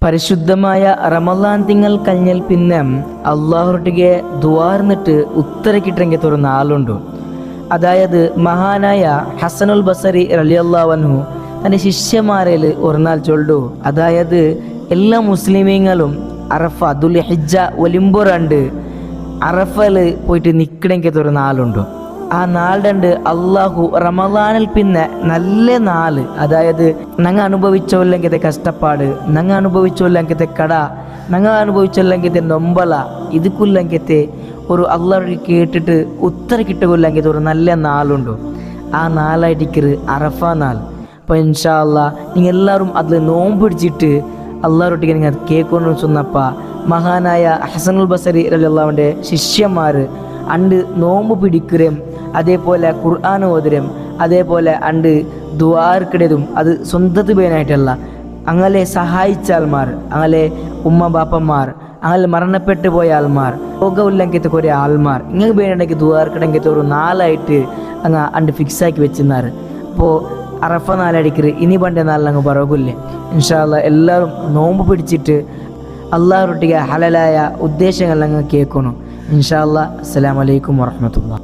പരിശുദ്ധമായ റമളാൻ തിങ്കൾ കഴിഞ്ഞാൽ പിന്നെ അള്ളാഹുട്ടിಗೆ ദ്വാർന്നിട്ട് ഉത്തര കിട്ടെങ്കിൽ ഒരു നാളുണ്ട്. അതായത് മഹാനായ ഹസനുൽ ബസരി റളിയല്ലാഹു അൻഹു തൻ്റെ ശിഷ്യന്മാരിൽ ഒരു നാൾ ചൊല്ലു. അതായത് എല്ലാ മുസ്ലിമീങ്ങളും അറഫ ദുൽഹിജ്ജ ഒലിമ്പുറണ്ട് അറഫയിൽ പോയിട്ട് നിൽക്കണമെങ്കിൽ ഒരു നാളുണ്ട്. ആ നാളുണ്ട് അള്ളാഹു റമളാനിൽ പിന്നെ നല്ല നാള്, അതായത് ഞങ്ങൾ അനുഭവിച്ചോല്ലെങ്കിത്തെ കഷ്ടപ്പാട്, ഞങ്ങൾ അനുഭവിച്ചോല്ലെങ്കിത്തെ കട, ഞങ്ങൾ അനുഭവിച്ചോല്ലെങ്കിത്തെ നൊമ്പല, ഇതുക്കുല്ലെങ്കിത്തെ ഒരു അള്ളാഹു കേട്ടിട്ട് ഉത്തര കിട്ടുകൊല്ലെങ്കിത്തെ ഒരു നല്ല നാളുണ്ട്. ആ നാളായിട്ടിക്കറ് അറഫ നാൾ. അപ്പോൾ ഇൻഷാ അല്ലാഹ് നിങ്ങൾ എല്ലാവരും അതിൽ നോമ്പ് അള്ളാഹുട്ടിക്ക് നിങ്ങൾ കേൾക്കുന്നു ചൊന്നപ്പ മഹാനായ ഹസനുൽ ബസരി റളിയല്ലാഹുവിൻ്റെ ശിഷ്യന്മാർ അണ്ട് നോമ്പ് പിടിക്കുകയും അതേപോലെ ഖുർആൻ ഓതരും, അതേപോലെ അണ്ട് ദുആർക്കിടതും അത് സ്വന്തത്ത് പേനായിട്ടല്ല, അങ്ങനെ സഹായിച്ച ആൾമാർ, അങ്ങനെ ഉമ്മ ബാപ്പന്മാർ, അങ്ങനെ മരണപ്പെട്ടു പോയ ആൾമാർ, രോഗമില്ലെങ്കിലത്തെ കുറേ ആൾമാർ ഇങ്ങനെ പേരുണ്ടെങ്കിൽ ദുആർക്കിടെങ്കിൽ ഒരു നാളായിട്ട് അങ്ങ് അണ്ട് ഫിക്സാക്കി വെച്ചിരുന്നാറ്. അപ്പോൾ അറഫ നാലടിക്കറ് ഇനി പണ്ടേ നാളിലങ്ങ് പറകില്ലേ. ഇൻഷാ അല്ലാഹ് എല്ലാവരും നോമ്പ് പിടിച്ചിട്ട് അള്ളാഹുട്ടിക്ക് ഹലലായ ഉദ്ദേശങ്ങൾ അങ്ങ് കേൾക്കണം. ഇൻഷാ അല്ലാഹ്. അസ്സലാമു അലൈക്കും വറഹ്മത്തുള്ളാഹി.